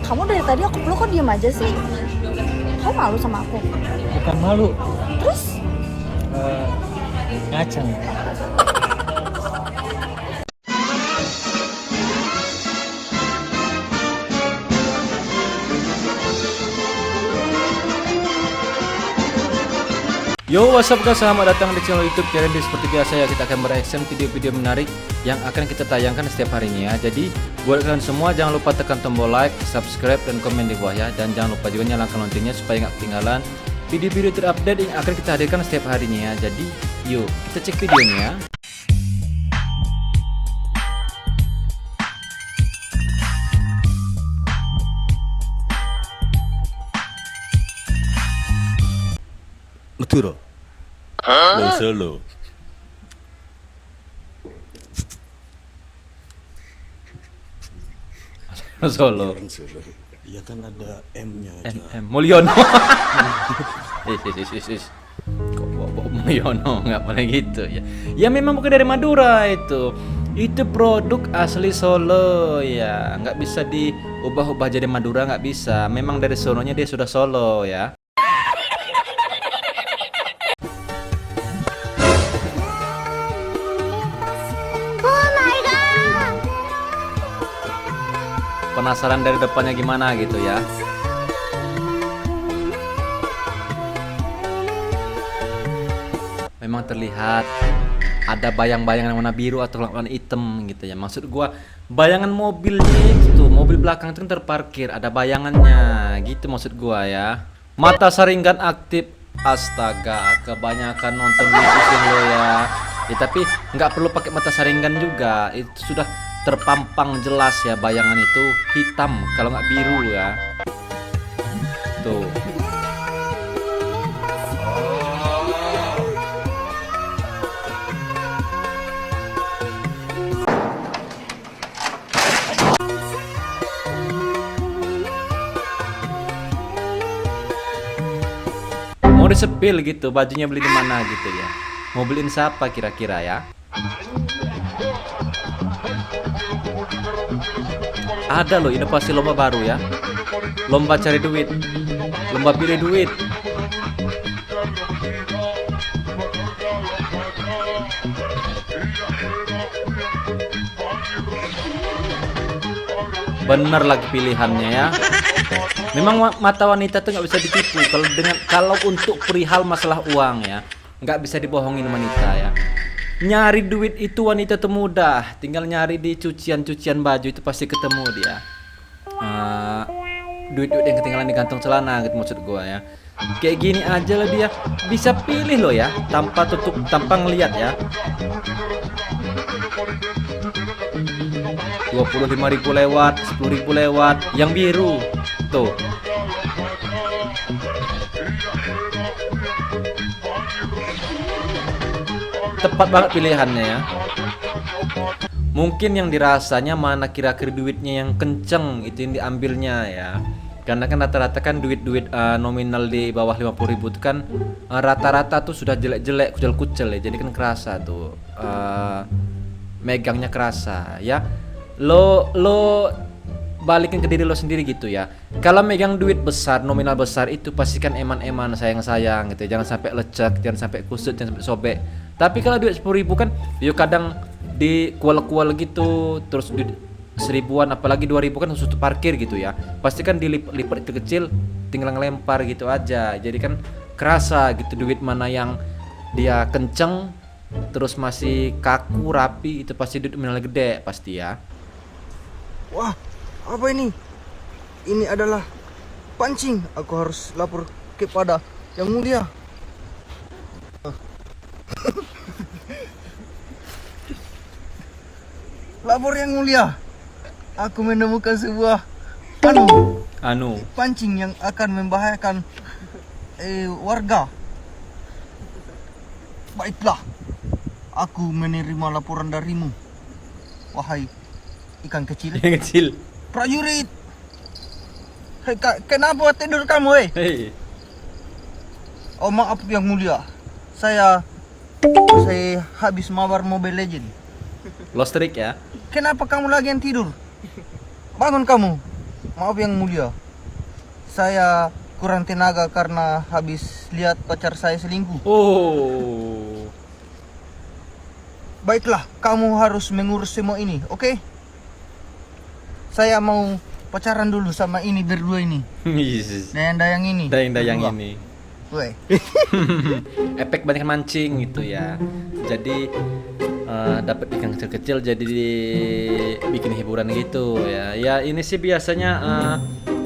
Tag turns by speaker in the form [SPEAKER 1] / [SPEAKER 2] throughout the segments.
[SPEAKER 1] Kamu dari tadi aku peluk kok diem aja sih? Kamu malu sama aku?
[SPEAKER 2] Bukan malu,
[SPEAKER 1] Terus?
[SPEAKER 2] ngacang. Yo, what's up guys, selamat datang di channel YouTube Jeremy. Seperti biasa ya, kita akan bereaction video-video menarik yang akan kita tayangkan setiap harinya ya. Jadi buat kalian semua jangan lupa tekan tombol like, subscribe, dan komen di bawah ya. Dan jangan lupa juga nyalakan loncengnya supaya nggak ketinggalan video-video terupdate yang akan kita hadirkan setiap harinya ya. Jadi yuk kita cek videonya ya.
[SPEAKER 3] Betul. Lo solo.
[SPEAKER 2] Solo.
[SPEAKER 3] Ya kan ada M-nya aja.
[SPEAKER 2] Mulyono. Kok bawa Mulyono, nggak boleh gitu ya. Ya memang bukan dari Madura itu. Itu produk asli Solo ya. Nggak bisa diubah-ubah jadi Madura, nggak bisa. Memang dari sononya dia sudah Solo ya. Penasaran dari depannya gimana gitu ya. Memang terlihat ada bayang-bayangan warna biru atau warna hitam gitu ya. Maksud gua bayangan mobilnya itu, mobil belakang itu terparkir, ada bayangannya gitu maksud gua ya. Mata saringan aktif, astaga, kebanyakan nonton YouTube lo ya. Ya tapi nggak perlu pakai mata saringan juga, itu sudah terpampang jelas ya, bayangan itu hitam kalau nggak biru ya. Tuh. Mau disepil gitu, bajunya beli di mana gitu ya. Mau beliin siapa kira-kira ya? Ada loh inovasi lomba baru ya. Lomba cari duit. Lomba pilih duit. Bener lagi pilihannya ya. Memang mata wanita tuh nggak bisa ditipu kalau untuk perihal masalah uang ya. Nggak bisa dibohongin wanita ya. Nyari duit itu wanita tuh mudah, tinggal nyari di cucian baju itu pasti ketemu dia. Duit-duit yang ketinggalan di kantong celana gitu maksud gua ya. Kayak gini aja lah dia bisa pilih loh ya, tanpa ngeliat ya. 25.000 lewat, 10.000 lewat, yang biru tuh. Tepat banget pilihannya ya. Mungkin yang dirasanya mana kira-kira duitnya yang kenceng itu yang diambilnya ya. Karena kan rata-rata kan duit-duit nominal di bawah 50.000 itu kan rata-rata tuh sudah jelek-jelek, kucel-kucel ya. Jadi kan kerasa tuh megangnya kerasa ya. Lo balikin ke diri lo sendiri gitu ya. Kalau megang duit besar, nominal besar itu pastikan eman-eman, sayang-sayang gitu. Jangan sampai lecek, jangan sampai kusut, jangan sampai sobek. Tapi kalau duit 10.000 kan, yuk kadang di kual-kual gitu, terus duit 1.000-an, apalagi 2.000 kan khusus parkir gitu ya. Pasti kan dilipat kecil, tinggal ngelempar gitu aja. Jadi kan kerasa gitu duit mana yang dia kenceng, terus masih kaku, rapi, itu pasti duit nominal gede pasti ya.
[SPEAKER 4] Wah, apa ini? Ini adalah pancing. Aku harus lapor kepada Yang Mulia. Lapor Yang Mulia. Aku menemukan sebuah pancing yang akan membahayakan warga. Baiklah, aku menerima laporan darimu, wahai ikan kecil.
[SPEAKER 2] Yang kecil.
[SPEAKER 4] Prajurit. Hei, kenapa tidur kamu,
[SPEAKER 2] Hei.
[SPEAKER 4] Oh maaf Yang Mulia, saya habis mabar Mobile Legend.
[SPEAKER 2] Lost trick ya.
[SPEAKER 4] Kenapa kamu lagi yang tidur? Bangun kamu. Maaf yang mulia, saya kurang tenaga karena habis lihat pacar saya selingkuh.
[SPEAKER 2] Oh.
[SPEAKER 4] Baiklah, kamu harus mengurus semua ini, oke? Saya mau pacaran dulu sama ini berdua ini. Dayang-dayang ini.
[SPEAKER 2] Dayang-dayang
[SPEAKER 4] Berdua.
[SPEAKER 2] ini.
[SPEAKER 4] Weh.
[SPEAKER 2] Efek banyak mancing gitu ya. Jadi dapat ikan kecil-kecil jadi bikin hiburan gitu ya. Ya ini sih biasanya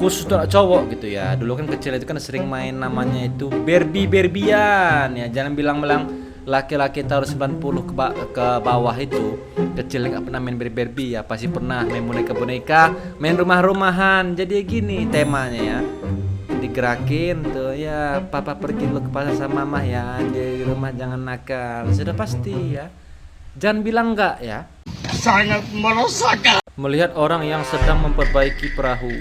[SPEAKER 2] khusus untuk cowok gitu ya. Dulu kan kecil itu kan sering main namanya itu Barbie-Barbian ya. Jangan bilang-bilang laki-laki tahun 90 ke bawah itu kecil nggak pernah main Barbie ya, pasti pernah main boneka-boneka, main rumah-rumahan. Jadi gini temanya ya, digerakin tuh ya, papa pergi lu ke pasar sama mama ya, di rumah jangan nakal, sudah pasti ya, jangan bilang enggak ya.
[SPEAKER 3] Sangat merosakan.
[SPEAKER 2] Melihat orang yang sedang memperbaiki perahu.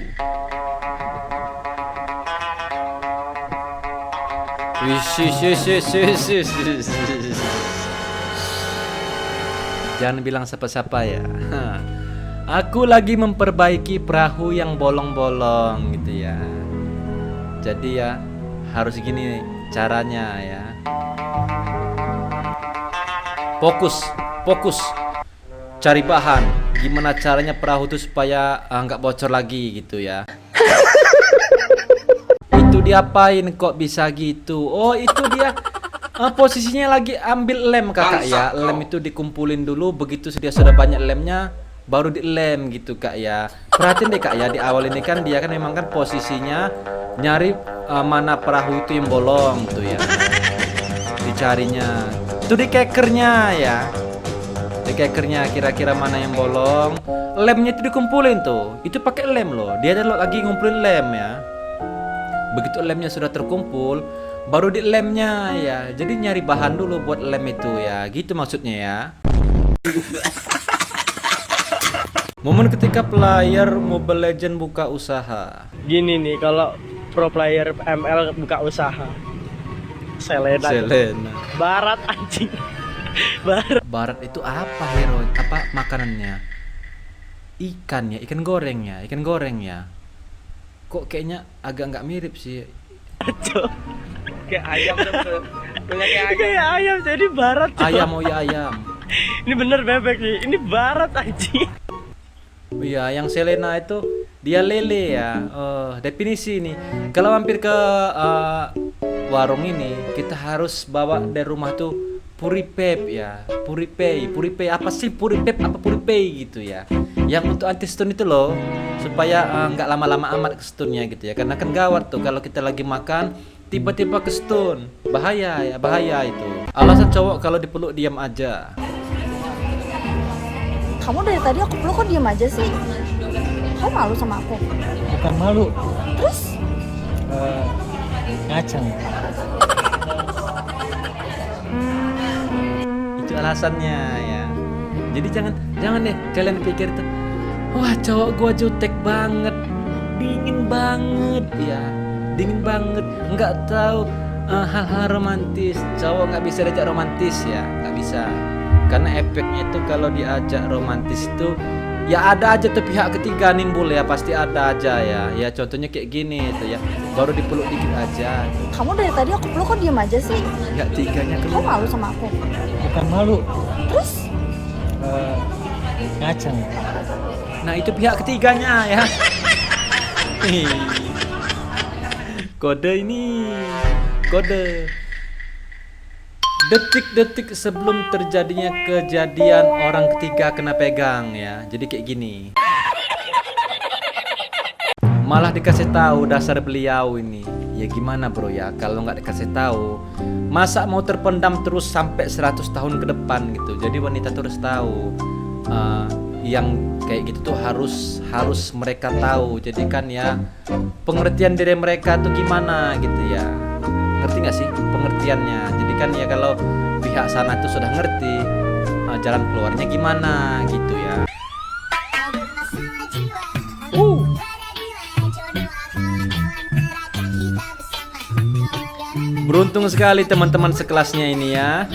[SPEAKER 2] Jangan bilang siapa-siapa ya. Aku lagi memperbaiki perahu yang bolong-bolong gitu ya. Jadi ya harus gini caranya ya. Fokus. Cari bahan. Gimana caranya perahu itu supaya nggak bocor lagi gitu ya. Itu diapain kok bisa gitu? Oh itu dia posisinya lagi ambil lem kakak ya. Lem itu dikumpulin dulu, begitu sudah banyak lemnya baru dilem gitu kak ya. Perhatiin deh kak ya, di awal ini kan dia kan memang kan posisinya nyari mana perahu itu yang bolong tuh ya. Dicarinya. Itu di kekernya ya. Di kekernya kira-kira mana yang bolong. Lemnya itu dikumpulin tuh. Itu pakai lem loh. Dia ada lagi ngumpulin lem ya. Begitu lemnya sudah terkumpul, baru di lemnya ya. Jadi nyari bahan dulu buat lem itu ya. Gitu maksudnya ya. Momen ketika player Mobile Legend buka usaha.
[SPEAKER 5] Gini nih, kalau pro player ML buka usaha, Selena. Barat anjing.
[SPEAKER 2] Barat itu apa hero? Apa makanannya? Ikan ya, ikan goreng ya. Kok kayaknya agak nggak mirip sih.
[SPEAKER 5] Kayak ayam tuh. Kayak ayam jadi barat. Cok.
[SPEAKER 2] Ayam, oh ya ayam.
[SPEAKER 5] Ini bener bebek sih. Ini barat anjing.
[SPEAKER 2] Iya, yang Selena itu dia lele ya. Definisi nih. Kalau mampir ke warung ini, kita harus bawa dari rumah tuh puripep ya. Puripei apa sih puripep apa puripei gitu ya. Yang untuk anti stun itu loh, supaya nggak lama-lama amat ke stunnya gitu ya. Karena kan gawat tuh kalau kita lagi makan tiba-tiba ke stun. Bahaya itu. Alasan cowok kalau dipeluk diam aja.
[SPEAKER 1] Kamu dari tadi aku peluk kok diem aja sih? Kamu malu sama aku?
[SPEAKER 5] Bukan malu.
[SPEAKER 1] Terus?
[SPEAKER 5] Ngaceng.
[SPEAKER 2] Itu alasannya ya. Jadi jangan deh kalian pikir tuh, wah cowok gua jutek banget, dingin banget ya, nggak tahu hal-hal romantis. Cowok nggak bisa diajak romantis ya, nggak bisa. Karena efeknya itu kalau diajak romantis itu ya ada aja tuh pihak ketiga nimbul ya, pasti ada aja ya. Ya contohnya kayak gini itu ya, baru dipeluk dikit aja.
[SPEAKER 1] Kamu dari tadi aku peluk kok diem aja sih?
[SPEAKER 2] Pihak tiganya
[SPEAKER 1] Kamu
[SPEAKER 2] keluar.
[SPEAKER 1] malu sama aku?
[SPEAKER 5] Bukan malu.
[SPEAKER 1] Terus?
[SPEAKER 5] Ngaceng.
[SPEAKER 2] Nah itu pihak ketiganya ya. Kode. Detik-detik sebelum terjadinya kejadian orang ketiga kena pegang ya. Jadi kayak gini. Malah dikasih tahu dasar beliau ini. Ya gimana bro ya, kalau nggak dikasih tahu, masa mau terpendam terus sampai 100 tahun ke depan gitu. Jadi wanita terus tahu yang kayak gitu tuh harus mereka tahu. Jadi kan ya pengertian diri mereka tuh gimana gitu ya. Ngerti nggak sih pengertiannya? Jadi kan ya kalau pihak sana tuh sudah ngerti jalan keluarnya gimana gitu ya. Beruntung sekali teman-teman sekelasnya ini ya.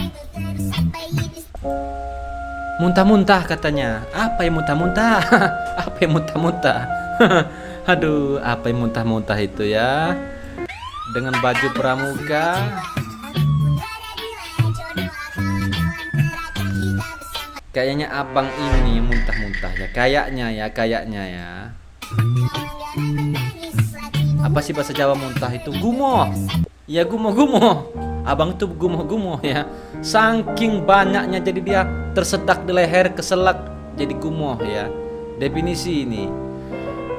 [SPEAKER 2] Muntah-muntah katanya. Apa yang muntah-muntah? Apa yang muntah-muntah? Aduh, apa yang muntah-muntah itu ya? Dengan baju pramuka. Kayaknya abang ini yang muntah-muntah ya. Kayaknya ya. Apa sih bahasa Jawa muntah itu? Gumoh. Ya gumoh-gumoh. Abang itu gumoh-gumoh ya. Saking banyaknya jadi dia tersedak di leher, keselak jadi gumoh ya. Definisi ini.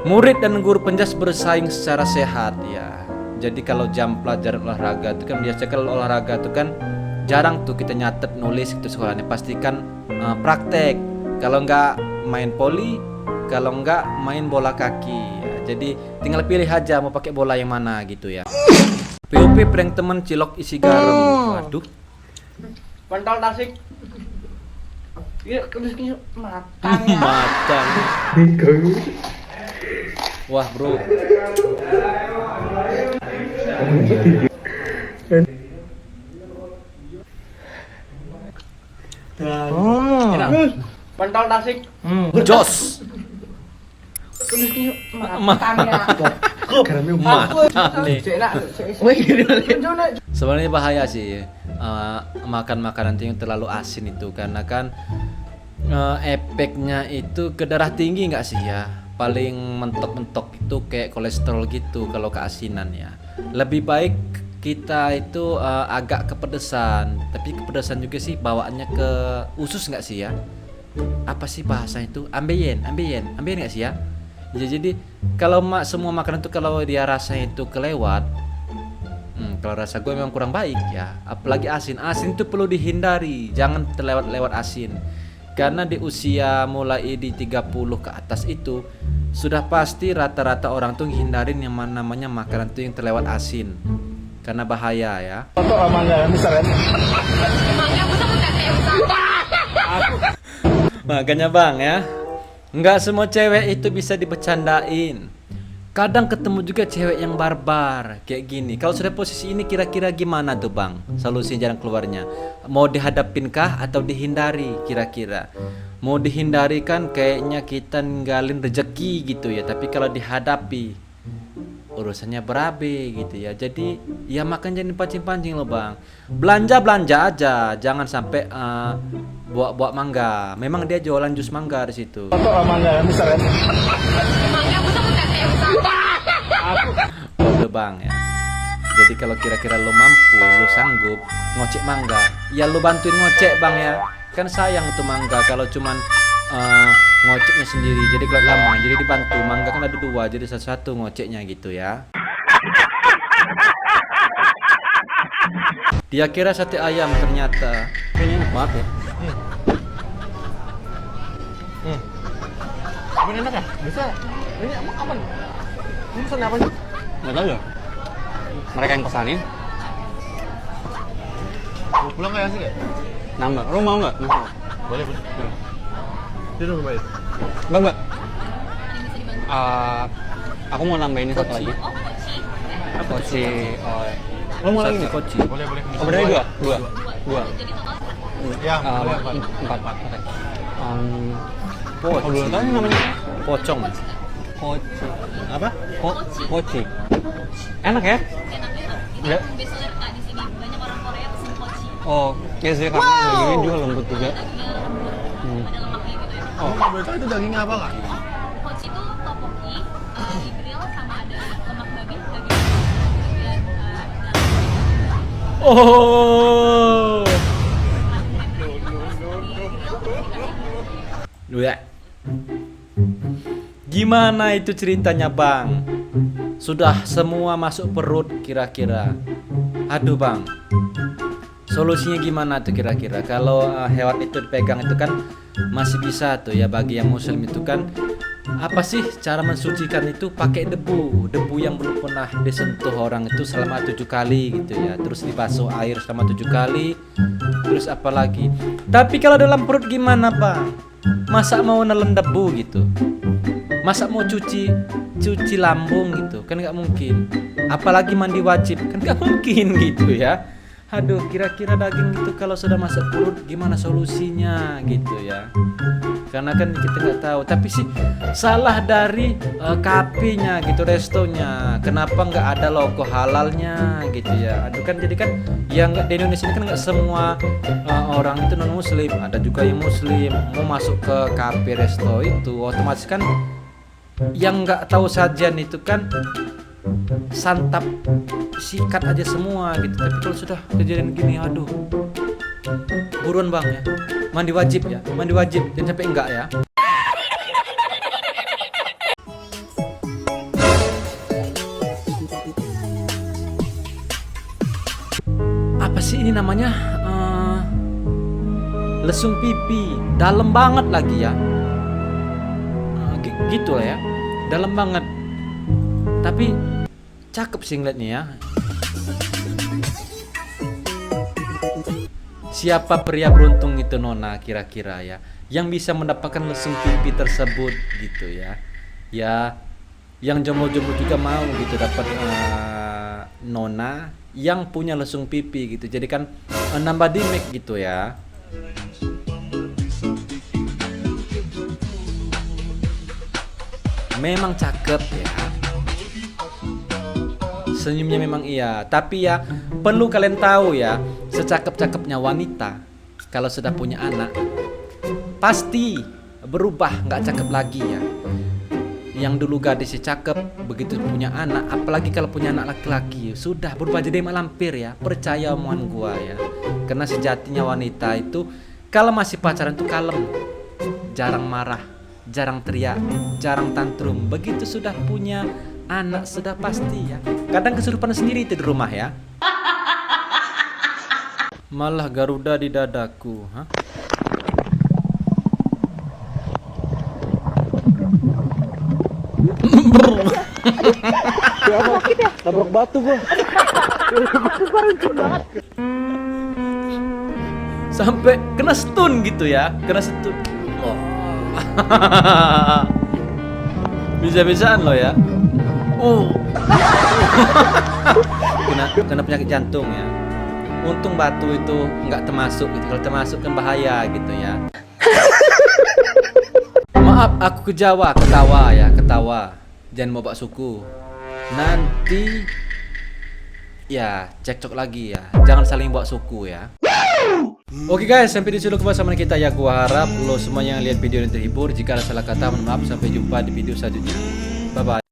[SPEAKER 2] Murid dan guru penjas bersaing secara sehat ya. Jadi kalau jam pelajaran olahraga itu kan biasanya kalau olahraga itu kan jarang tuh kita nyatet nulis gitu sekolahnya, pastikan praktek. Kalau nggak main poli, kalau nggak main bola kaki ya. Jadi tinggal pilih aja mau pakai bola yang mana gitu ya. POP prank temen cilok isi garam. Waduh.
[SPEAKER 5] Pentol Tasik. Iya, kondisinya matang ya.
[SPEAKER 2] Matang. Wah bro.
[SPEAKER 5] Enak. Pentol Tasik.
[SPEAKER 2] Jos.
[SPEAKER 5] Kondisinya matang ya.
[SPEAKER 2] Matang nih. Sebenarnya bahaya sih makan makanan yang terlalu asin itu, karena kan efeknya itu ke darah tinggi nggak sih ya? Paling mentok-mentok itu kayak kolesterol gitu kalau keasinan ya. Lebih baik kita itu agak kepedesan, tapi kepedesan juga sih bawaannya ke usus nggak sih ya? Apa sih bahasa itu? Ambeien nggak sih ya? Ya jadi kalau semua makanan itu kalau dia rasanya itu kelewat, kalau rasa gue memang kurang baik ya. Apalagi asin itu perlu dihindari, jangan terlewat-lewat asin. Karena di usia mulai di 30 ke atas itu sudah pasti rata-rata orang tuh hindarin yang namanya makanan tuh yang terlewat asin, karena bahaya ya. Makanya bang ya, nggak semua cewek itu bisa dibecandain. Kadang ketemu juga cewek yang barbar kayak gini. Kalau sudah posisi ini kira-kira gimana tuh bang? Solusi jalan keluarnya? Mau dihadapin kah atau dihindari kira-kira? Mau dihindari kan kayaknya kita ninggalin rezeki gitu ya. Tapi kalau dihadapi urusannya berabe gitu ya. Jadi ya makan jangan pancing-pancing loh bang. Belanja aja, jangan sampai buah mangga. Memang dia jualan jus mangga di situ. Kode bang ya. Jadi kalau kira-kira lo mampu, lo sanggup ngocek mangga, ya lo bantuin ngocek bang ya. Kan sayang tuh mangga kalau cuman ngoceknya sendiri, jadi kelihatan lama. Jadi dibantu, mangga kan ada dua, jadi satu-satu ngoceknya gitu ya. Dia kira sate ayam ternyata. Maaf ya.
[SPEAKER 4] Ini enak ya? Bisa. Ini apa? Ini pesan apa sih?
[SPEAKER 6] Nggak tahu ya. Mereka yang pesanin.
[SPEAKER 4] Mau pulang kayak asik ya?
[SPEAKER 6] Nambah. Lo mau nggak?
[SPEAKER 4] Boleh. Itu berapa ya?
[SPEAKER 6] Mbak. Aku mau nambahin ini satu lagi. Koci. Lo mau lagi nggak?
[SPEAKER 2] Koci.
[SPEAKER 4] Boleh.
[SPEAKER 6] Oh, berarti dua.
[SPEAKER 4] Ya, boleh.
[SPEAKER 6] Empat. Oke. Oh, dulu tadi namanya
[SPEAKER 2] Pocong.
[SPEAKER 6] koci.
[SPEAKER 4] Apa?
[SPEAKER 6] Koci. Enak ya? Ya. Oh, ya sih karena dagingnya juga lembut juga.
[SPEAKER 4] Oh, nggak boleh tahu itu dagingnya apa nggak?
[SPEAKER 7] Koci itu topoki, di grill sama ada lemak babi, daging
[SPEAKER 2] Oh. Ya. Gimana itu ceritanya bang? Sudah semua masuk perut kira-kira. Aduh bang, solusinya gimana tuh kira-kira? Kalau hewan itu dipegang itu kan masih bisa tuh ya, bagi yang muslim itu kan apa sih cara mensucikan itu pakai debu yang belum pernah disentuh orang itu selama 7 kali gitu ya, terus dibasuh air selama 7 kali, terus apa lagi. Tapi kalau dalam perut gimana bang? Masa mau nelen debu gitu? Masa mau cuci lambung gitu? Kan nggak mungkin. Apalagi mandi wajib kan nggak mungkin gitu ya. Aduh, kira-kira daging itu kalau sudah masuk perut gimana solusinya gitu ya. Karena kan kita nggak tahu. Tapi sih salah dari kapinya gitu, restonya. Kenapa nggak ada logo halalnya gitu ya? Aduh kan jadi kan yang nggak di Indonesia ini kan nggak semua orang itu non muslim. Ada juga yang muslim mau masuk ke kafe resto itu, otomatis kan yang nggak tahu sajian itu kan santap sikat aja semua gitu. Tapi kalau sudah kejadian gini, aduh, buruan bang ya, mandi wajib ya, mandi wajib, jangan sampai enggak ya. Apa sih ini namanya? Lesung pipi, dalam banget lagi ya. Gitu lah ya, dalam banget. Tapi cakep sih ngeliatnya ya. Siapa pria beruntung itu Nona kira-kira ya, yang bisa mendapatkan lesung pipi tersebut gitu ya. Ya, yang jomblo-jomblo juga mau gitu dapat Nona yang punya lesung pipi gitu. Jadi kan nambah damage gitu ya. Memang cakep ya. Senyumnya memang iya. Tapi ya perlu kalian tahu ya, secakep-cakepnya wanita kalau sudah punya anak pasti berubah, nggak cakep lagi ya. Yang dulu gadisnya cakep, begitu punya anak, apalagi kalau punya anak laki-laki, sudah berubah jadi mak lampir ya. Percaya omongan gua ya. Karena sejatinya wanita itu kalau masih pacaran tuh kalem, jarang marah, jarang teriak, jarang tantrum. Begitu sudah punya anak sudah pasti ya. Kadang kesurupan sendiri itu di rumah ya. Malah Garuda di dadaku, hah?
[SPEAKER 5] Tabrak batu gua.
[SPEAKER 2] Sampai kena stun gitu ya, kena stun. Oh. Bisa-bisaan lo ya. Kena penyakit jantung ya. Untung batu itu nggak termasuk gitu. Kalau termasuk kan bahaya gitu ya. Maaf, aku ke Jawa, ketawa ya, ketawa. Jangan mau bak suku. Nanti ya cekcok lagi ya. Jangan saling bawa suku ya. Oke guys, sampai di sini kebersamaan kita ya. Gua harap lo semuanya yang lihat video ini terhibur. Jika ada salah kata, mohon maaf. Sampai jumpa di video selanjutnya. Bye bye.